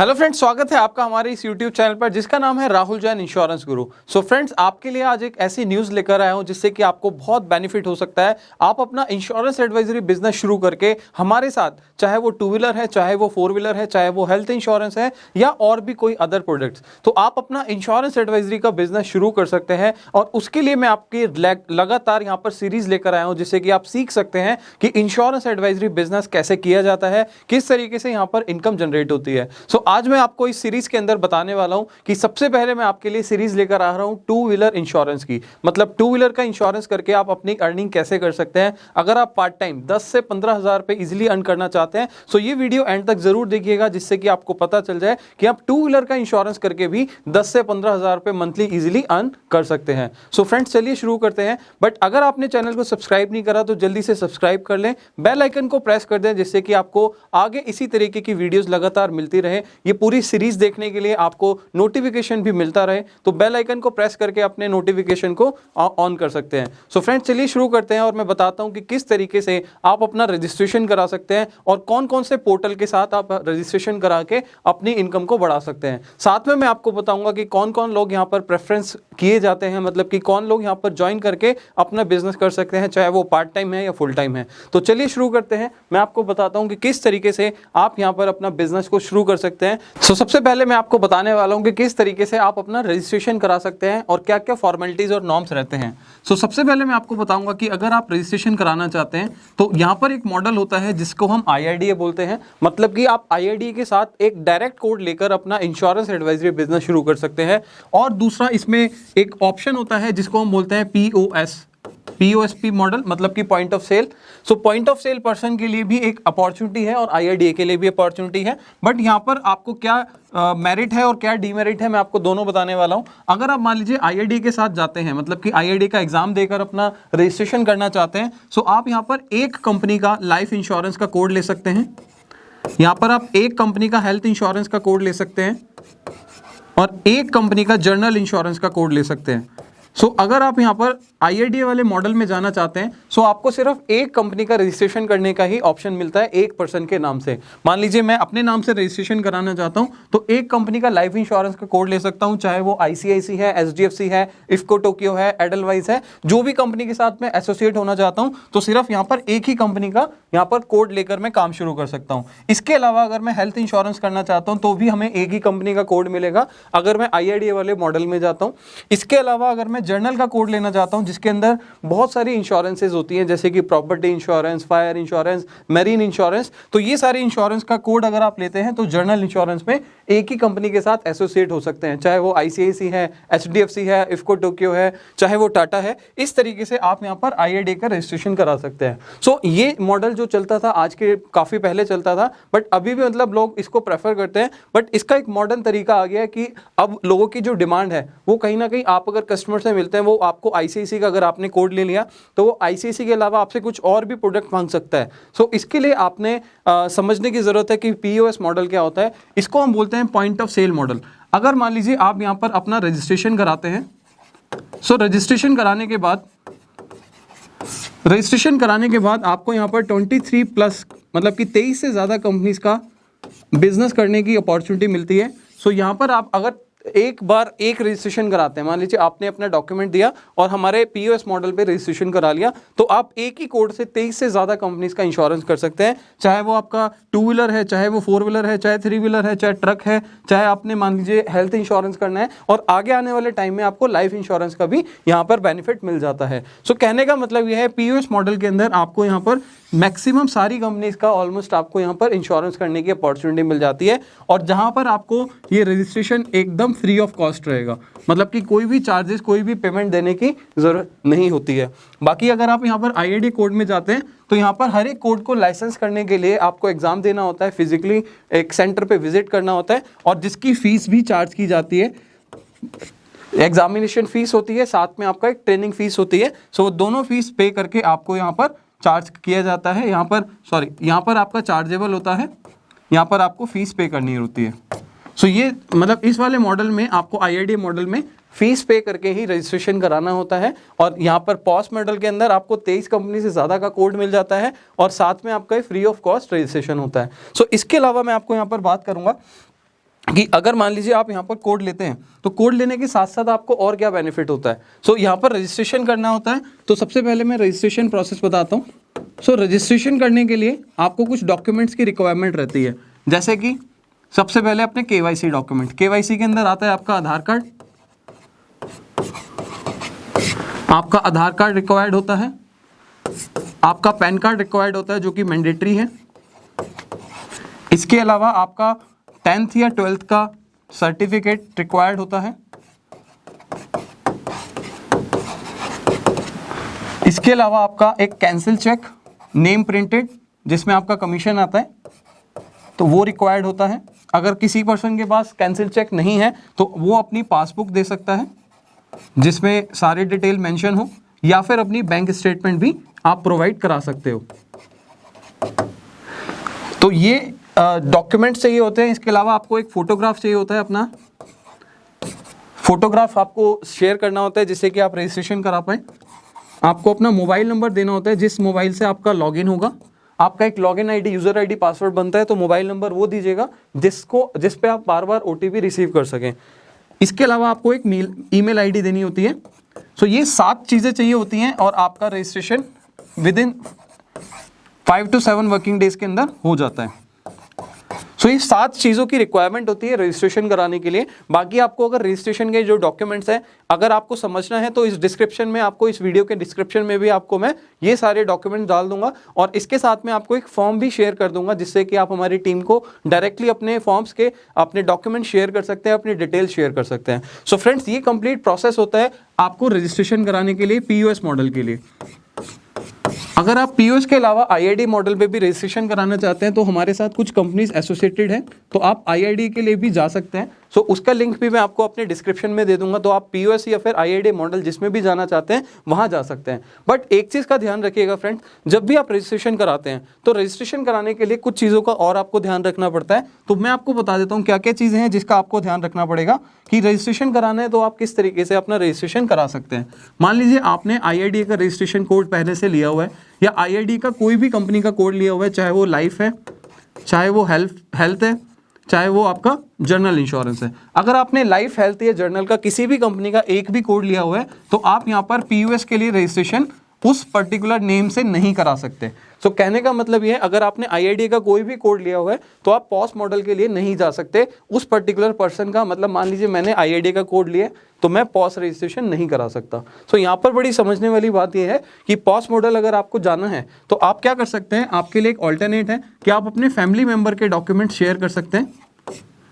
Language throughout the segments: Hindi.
हेलो फ्रेंड्स, स्वागत है आपका हमारे इस यूट्यूब चैनल पर जिसका नाम है राहुल जैन इंश्योरेंस गुरु। सो फ्रेंड्स, आपके लिए आज एक ऐसी न्यूज़ लेकर आया हूं जिससे कि आपको बहुत बेनिफिट हो सकता है। आप अपना इंश्योरेंस एडवाइजरी बिजनेस शुरू करके हमारे साथ, चाहे वो टू व्हीलर है, चाहे वो फोर व्हीलर है, चाहे वो हेल्थ इंश्योरेंस है या और भी कोई अदर प्रोडक्ट्स, तो आप अपना इंश्योरेंस एडवाइजरी का बिजनेस शुरू कर सकते हैं। और उसके लिए मैं आपके लगातार यहाँ पर सीरीज लेकर आया हूँ जिससे कि आप सीख सकते हैं कि इंश्योरेंस एडवाइजरी बिजनेस कैसे किया जाता है, किस तरीके से यहाँ पर इनकम जनरेट होती है। सो आज मैं आपको इस सीरीज के अंदर बताने वाला हूं कि सबसे पहले मैं आपके लिए सीरीज लेकर आ रहा हूं टू व्हीलर इंश्योरेंस की। मतलब टू व्हीलर का इंश्योरेंस करके आप अपनी अर्निंग कैसे कर सकते हैं। अगर आप पार्ट टाइम 10 से 15 हज़ार रुपए इजीली अर्न करना चाहते हैं तो ये वीडियो एंड तक जरूर देखिएगा जिससे कि आपको पता चल जाए कि आप टू व्हीलर का इंश्योरेंस करके भी 10 से 15 हज़ार रुपए मंथली इजीली अर्न कर सकते हैं। सो फ्रेंड्स, चलिए शुरू करते हैं। बट अगर आपने चैनल को सब्सक्राइब नहीं करा तो जल्दी से सब्सक्राइब कर लें, बेल आइकन को प्रेस कर दें जिससे कि आपको आगे इसी तरीके की वीडियोस लगातार मिलती रहे। ये पूरी सीरीज देखने के लिए आपको नोटिफिकेशन भी मिलता रहे तो बेल आइकन को प्रेस करके अपने नोटिफिकेशन को ऑन कर सकते हैं। सो फ्रेंड्स, चलिए शुरू करते हैं और मैं बताता हूं कि किस तरीके से आप अपना रजिस्ट्रेशन करा सकते हैं और कौन कौन से पोर्टल के साथ आप रजिस्ट्रेशन करा के अपनी इनकम को बढ़ा सकते हैं। साथ में मैं आपको बताऊंगा कि कौन कौन लोग यहाँ पर प्रेफरेंस किए जाते हैं, मतलब कि कौन लोग यहाँ पर ज्वाइन करके अपना बिजनेस कर सकते हैं, चाहे वो पार्ट टाइम है या फुल टाइम है। तो चलिए शुरू करते हैं। मैं आपको बताता हूं कि किस तरीके से आप यहाँ पर अपना बिजनेस को शुरू कर सकते हैं। सो सबसे पहले मैं आपको बताने वाला हूं कि किस तरीके से आप अपना रजिस्ट्रेशन करा सकते हैं और क्या क्या फॉर्मेलिटीज और नॉर्म्स रहते हैं। सो सबसे पहले मैं आपको बताऊंगा कि अगर आप रजिस्ट्रेशन कराना चाहते हैं तो यहाँ पर एक मॉडल होता है जिसको हम IRDA बोलते हैं। मतलब कि आप IRDA के साथ एक डायरेक्ट कोड लेकर अपना इंश्योरेंस एडवाइजरी बिजनेस शुरू कर सकते हैं। और दूसरा इसमें एक ऑप्शन होता है जिसको हम बोलते हैं POSP मॉडल, मतलब कि point of sale. So point of sale person के लिए भी एक अपॉर्चुनिटी है और IRDA के लिए भी अपॉर्चुनिटी है। बट यहाँ पर आपको क्या मेरिट है और क्या डीमेरिट है, मैं आपको दोनों बताने वाला हूँ। अगर आप मान लीजिए IRDA के साथ जाते हैं, मतलब कि IRDA का एग्जाम देकर अपना रजिस्ट्रेशन करना चाहते हैं, सो आप यहाँ पर एक कंपनी का लाइफ इंश्योरेंस का कोड ले सकते हैं, यहाँ पर आप एक कंपनी का हेल्थ इंश्योरेंस का कोड ले सकते हैं और एक कंपनी का जर्नल इंश्योरेंस का कोड ले सकते हैं। सो अगर आप यहाँ पर IRDA वाले मॉडल में जाना चाहते हैं सो आपको सिर्फ एक कंपनी का रजिस्ट्रेशन करने का ही ऑप्शन मिलता है एक पर्सन के नाम से। मान लीजिए मैं अपने नाम से रजिस्ट्रेशन कराना चाहता हूँ तो एक कंपनी का लाइफ इंश्योरेंस का कोड ले सकता हूँ, चाहे वो ICICI है, HDFC है, इफ्को टोक्यो है, एडलवाइज है। जो भी कंपनी के साथ मैं एसोसिएट होना चाहता हूँ तो सिर्फ यहाँ पर एक ही कंपनी का यहाँ पर कोड लेकर मैं काम शुरू कर सकता हूँ। इसके अलावा अगर मैं हेल्थ इंश्योरेंस करना चाहता हूँ तो भी हमें एक ही कंपनी का कोड मिलेगा अगर मैं IRDA वाले मॉडल में जाता हूँ। इसके अलावा अगर मैं जर्नल का कोड लेना चाहता हूं जिसके अंदर बहुत सारी इंश्योरेंसेज होती हैं जैसे कि property insurance, fire insurance, marine insurance, तो ये सारे इंश्योरेंस का कोड अगर आप लेते हैं तो जर्नल इंश्योरेंस में एक ही कंपनी के साथ एसोसिएट हो सकते हैं, चाहे वो ICICI है, HDFC है, इफ्को टोक्यो है, चाहे वो टाटा है। इस तरीके से आप यहाँ पर IRDA का रजिस्ट्रेशन करा सकते हैं। सो ये मॉडल जो चलता था आज के काफी पहले चलता था, बट अभी भी मतलब लोग इसको प्रेफर करते हैं। बट इसका एक मॉडर्न तरीका आ गया है कि अब लोगों की जो डिमांड है वो कहीं ना कहीं, आप अगर कस्टमर से मिलते हैं वो आपको ICICI का अगर आपने कोड ले लिया तो वो ICICI के अलावा आपसे कुछ और भी प्रोडक्ट मांग सकता है। सो इसके लिए आपने समझने की जरूरत है कि POS मॉडल क्या होता है। इसको हम बोलते हैं पॉइंट ऑफ सेल मॉडल। अगर मान लीजिए आप यहां पर अपना रजिस्ट्रेशन कराते हैं, सो रजिस्ट्रेशन कराने के बाद आपको यहां पर 23+ मतलब कि 23 से ज्यादा कंपनीज का बिजनेस करने की अपॉर्चुनिटी मिलती है। सो यहां पर आप अगर एक बार एक रजिस्ट्रेशन कराते हैं, मान लीजिए आपने अपना डॉक्यूमेंट दिया और हमारे POS मॉडल पे रजिस्ट्रेशन करा लिया, तो आप एक ही कोड से 23 से ज़्यादा कंपनीज का इंश्योरेंस कर सकते हैं। चाहे वो आपका टू व्हीलर है, चाहे वो फोर व्हीलर है, चाहे थ्री व्हीलर है, चाहे ट्रक है, चाहे आपने मान लीजिए हेल्थ इंश्योरेंस करना है, और आगे आने वाले टाइम में आपको लाइफ इंश्योरेंस का भी यहाँ पर बेनिफिट मिल जाता है। सो कहने का मतलब यह है POS मॉडल के अंदर आपको यहाँ पर मैक्सिमम सारी कंपनीज का ऑलमोस्ट आपको यहाँ पर इंश्योरेंस करने की अपॉर्चुनिटी मिल जाती है और जहाँ पर आपको ये रजिस्ट्रेशन एकदम फ्री ऑफ कॉस्ट रहेगा, मतलब कि कोई भी चार्जेस, कोई भी पेमेंट देने की जरूरत नहीं होती है। बाकी अगर आप यहाँ पर IRDA कोड में जाते हैं तो यहाँ पर हर एक कोड को लाइसेंस करने के लिए आपको एग्जाम देना होता है, फिजिकली एक सेंटर पे विजिट करना होता है और जिसकी फीस भी चार्ज की जाती है। एग्जामिनेशन फीस होती है, साथ में आपका एक ट्रेनिंग फीस होती है। सो दोनों फीस पे करके आपको यहाँ पर चार्ज किया जाता है। यहाँ पर आपका चार्जेबल होता है, यहाँ पर आपको फीस पे करनी होती है। सो ये मतलब इस वाले मॉडल में आपको IRDA मॉडल में फीस पे करके ही रजिस्ट्रेशन कराना होता है और यहाँ पर POS मॉडल के अंदर आपको 23 कंपनी से ज़्यादा का कोड मिल जाता है और साथ में आपका फ्री ऑफ कॉस्ट रजिस्ट्रेशन होता है। सो इसके अलावा मैं आपको यहाँ पर बात करूँगा कि अगर मान लीजिए आप यहाँ पर कोड लेते हैं तो कोड लेने के साथ साथ आपको और क्या बेनिफिट होता है। सो यहाँ पर रजिस्ट्रेशन करना होता है। तो सबसे पहले मैं रजिस्ट्रेशन प्रोसेस बताता हूँ। सो रजिस्ट्रेशन करने के लिए आपको कुछ डॉक्यूमेंट्स की रिक्वायरमेंट रहती है, जैसे कि सबसे पहले अपने केवाईसी डॉक्यूमेंट। केवाईसी के अंदर आता है आपका आधार कार्ड, आपका आधार कार्ड रिक्वायर्ड होता है, आपका पैन कार्ड रिक्वायर्ड होता है जो कि मैंडेटरी है। इसके अलावा आपका 10th या 12th का सर्टिफिकेट रिक्वायर्ड होता है। इसके अलावा आपका एक कैंसिल चेक नेम प्रिंटेड जिसमें आपका कमीशन आता है, तो वो रिक्वायर्ड होता है। अगर किसी पर्सन के पास कैंसिल चेक नहीं है तो वो अपनी पासबुक दे सकता है जिसमें सारे डिटेल मेंशन हो, या फिर अपनी बैंक स्टेटमेंट भी आप प्रोवाइड करा सकते हो। तो ये डॉक्यूमेंट चाहिए होते हैं। इसके अलावा आपको एक फोटोग्राफ चाहिए होता है, अपना फोटोग्राफ आपको शेयर करना होता है जिससे कि आप रजिस्ट्रेशन करा पाए। आपको अपना मोबाइल नंबर देना होता है जिस मोबाइल से आपका लॉगिन होगा। आपका एक login ID, user ID, password बनता है, तो मोबाइल नंबर वो दीजिएगा जिस पे आप बार बार ओटीपी रिसीव कर सकें। इसके अलावा आपको एक ईमेल आईडी देनी होती है। सो ये 7 चीज़ें चाहिए होती हैं और आपका registration with in 5 to 7 working days के अंदर हो जाता है। सो ये 7 चीज़ों की रिक्वायरमेंट होती है रजिस्ट्रेशन कराने के लिए। बाकी आपको अगर रजिस्ट्रेशन के जो डॉक्यूमेंट्स हैं अगर आपको समझना है तो इस डिस्क्रिप्शन में, आपको इस वीडियो के डिस्क्रिप्शन में भी आपको मैं ये सारे डॉक्यूमेंट डाल दूंगा और इसके साथ में आपको एक फॉर्म भी शेयर कर दूंगा जिससे कि आप हमारी टीम को डायरेक्टली अपने फॉर्म्स के अपने डॉक्यूमेंट शेयर कर सकते हैं, अपनी डिटेल शेयर कर सकते हैं। सो फ्रेंड्स, ये कंप्लीट प्रोसेस होता है आपको रजिस्ट्रेशन कराने के लिए पीओएस मॉडल के लिए। अगर आप पीओएस के अलावा आईआईडी मॉडल पे भी रजिस्ट्रेशन कराना चाहते हैं तो हमारे साथ कुछ कंपनीज एसोसिएटेड हैं, तो आप आईआईडी के लिए भी जा सकते हैं। सो उसका लिंक भी मैं आपको अपने डिस्क्रिप्शन में दे दूंगा, तो आप पीओएस या फिर आईआईडी मॉडल जिसमें भी जाना चाहते हैं वहां जा सकते हैं। बट एक चीज़ का ध्यान रखिएगा फ्रेंड्स, जब भी आप रजिस्ट्रेशन कराते हैं तो रजिस्ट्रेशन कराने के लिए कुछ चीज़ों का और आपको ध्यान रखना पड़ता है। तो मैं आपको बता देता हूँ क्या क्या चीज़ें हैं जिसका आपको ध्यान रखना पड़ेगा कि रजिस्ट्रेशन कराना है तो आप किस तरीके से अपना रजिस्ट्रेशन करा सकते हैं। मान लीजिए आपने आईआईडी का रजिस्ट्रेशन कोड पहले से लिया हुआ है या आईआईडी का कोई भी कंपनी का कोड लिया हुआ है, चाहे वो लाइफ है, चाहे वो हेल्थ है, चाहे वो आपका जर्नल इंश्योरेंस है। अगर आपने लाइफ, हेल्थ या जर्नल का किसी भी कंपनी का एक भी कोड लिया हुआ है तो आप यहाँ पर पीयूएस के लिए रजिस्ट्रेशन उस पर्टिकुलर नेम से नहीं करा सकते। सो कहने का मतलब ये है, अगर आपने आईआईडी का कोई भी कोड लिया हुआ है तो आप पॉस मॉडल के लिए नहीं जा सकते उस पर्टिकुलर पर्सन का। मतलब मान लीजिए मैंने आईआईडी का कोड लिया तो मैं पॉस रजिस्ट्रेशन नहीं करा सकता। सो यहाँ पर बड़ी समझने वाली बात यह है कि पॉस मॉडल अगर आपको जाना है तो आप क्या कर सकते हैं, आपके लिए एक ऑल्टरनेट है कि आप अपने फैमिली मेंबर के डॉक्यूमेंट शेयर कर सकते हैं।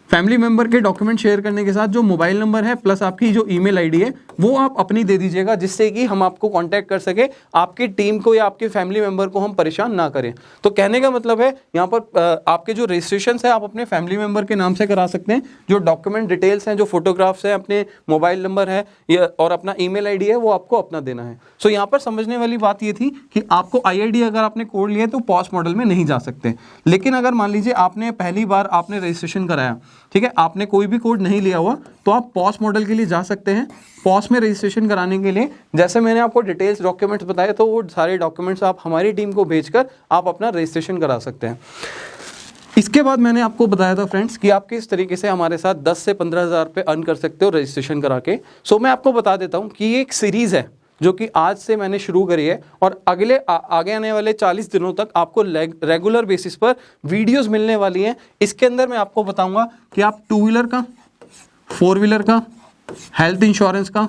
फैमिली मेंबर के डॉक्यूमेंट शेयर करने के साथ जो मोबाइल नंबर है प्लस आपकी जो ईमेल आईडी है वो आप अपनी दे दीजिएगा जिससे कि हम आपको कांटेक्ट कर सके, आपकी टीम को या आपके फैमिली मेंबर को हम परेशान ना करें। तो कहने का मतलब है यहाँ पर आपके जो रजिस्ट्रेशन है आप अपने फैमिली मेंबर के नाम से करा सकते हैं। जो डॉक्यूमेंट डिटेल्स हैं, जो फोटोग्राफ्स हैं, अपने मोबाइल नंबर है और अपना ईमेल आईडी है वो आपको अपना देना है। सो यहाँ पर समझने वाली बात ये थी कि आपको आईआईडी अगर आपने कोड लिया तो पॉस मॉडल में नहीं जा सकते। लेकिन अगर मान लीजिए आपने पहली बार आपने रजिस्ट्रेशन कराया, ठीक है, आपने कोई भी कोड नहीं लिया हुआ तो आप पॉस मॉडल के लिए जा सकते हैं। पॉस में रजिस्ट्रेशन कराने के लिए जैसे मैंने आपको डिटेल्स डॉक्यूमेंट्स बताए तो वो सारे डॉक्यूमेंट्स आप हमारी टीम को भेजकर आप अपना रजिस्ट्रेशन करा सकते हैं। इसके बाद मैंने आपको बताया था फ्रेंड्स कि आप किस तरीके से हमारे साथ 10 से 15 हज़ार रुपये अर्न कर सकते हो रजिस्ट्रेशन करा के। सो मैं आपको बता देता हूँ कि ये एक सीरीज़ है जो कि आज से मैंने शुरू करी है और आगे आने वाले 40 दिनों तक आपको रेगुलर बेसिस पर वीडियोस मिलने वाली हैं। इसके अंदर मैं आपको बताऊंगा कि आप 2 व्हीलर का, 4 व्हीलर का, हेल्थ इंश्योरेंस का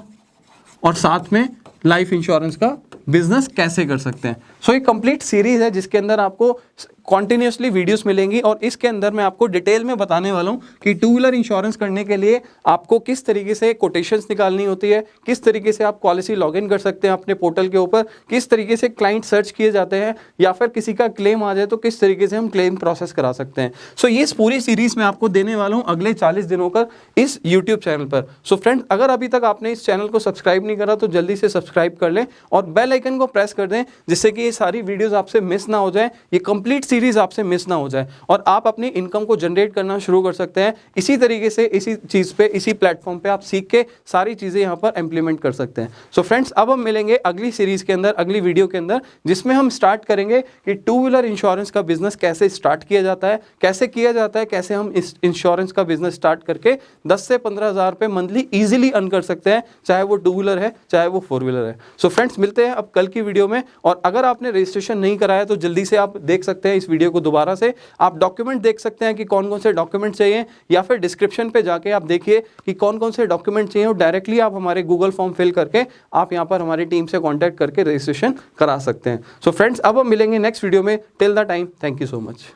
और साथ में लाइफ इंश्योरेंस का बिजनेस कैसे कर सकते हैं। सो ये कंप्लीट सीरीज है जिसके अंदर आपको कॉन्टिन्यूसली वीडियोस मिलेंगी और इसके अंदर मैं आपको डिटेल में बताने वाला हूँ कि 2 व्हीलर इंश्योरेंस करने के लिए आपको किस तरीके से कोटेशंस निकालनी होती है, किस तरीके से आप पॉलिसी लॉगिन कर सकते हैं अपने पोर्टल के ऊपर, किस तरीके से क्लाइंट सर्च किए जाते हैं या फिर किसी का क्लेम आ जाए तो किस तरीके से हम क्लेम प्रोसेस करा सकते हैं। सो ये पूरी सीरीज मैं आपको देने वाला हूँ अगले 40 दिनों का इस यूट्यूब चैनल पर। सो फ्रेंड्स, अगर अभी तक आपने इस चैनल को सब्सक्राइब नहीं करा तो जल्दी से सब्सक्राइब कर लें और बेल आइकन को प्रेस कर दें जिससे कि ये सारी वीडियोस आपसे मिस ना हो जाए, ये कंप्लीट सीरीज आपसे मिस ना हो जाए और आप अपनी इनकम को जनरेट करना शुरू कर सकते हैं इसी तरीके से, इसी चीज़ पे, इसी प्लेटफॉर्म पे आप सीख के सारी चीज़ें यहाँ पर इंप्लीमेंट कर सकते हैं। सो फ्रेंड्स, अब हम मिलेंगे अगली सीरीज के अंदर, अगली वीडियो के अंदर, जिसमें हम स्टार्ट करेंगे कि टू व्हीलर इंश्योरेंस का बिजनेस कैसे स्टार्ट किया जाता है, कैसे किया जाता है, कैसे हम इस इंश्योरेंस का बिजनेस स्टार्ट करके 10 से 15,000 रुपये मंथली ईजिली अर्न कर सकते हैं, चाहे वो टू व्हीलर है चाहे वो फोर व्हीलर है। सो फ्रेंड्स, मिलते हैं अब कल की वीडियो में। और अगर आपने रजिस्ट्रेशन नहीं कराया तो जल्दी से आप देख सकते हैं इस वीडियो को दोबारा से, आप डॉक्यूमेंट देख सकते हैं कि कौन कौन से डॉक्यूमेंट चाहिए, या फिर डिस्क्रिप्शन पे जाके आप देखिए कि कौन कौन से डॉक्यूमेंट चाहिए और डायरेक्टली आप हमारे गूगल फॉर्म फिल करके आप यहाँ पर हमारी टीम से कॉन्टैक्ट करके रजिस्ट्रेशन करा सकते हैं। सो फ्रेंड्स, अब हम मिलेंगे नेक्स्ट वीडियो में। Till the time, thank you so much.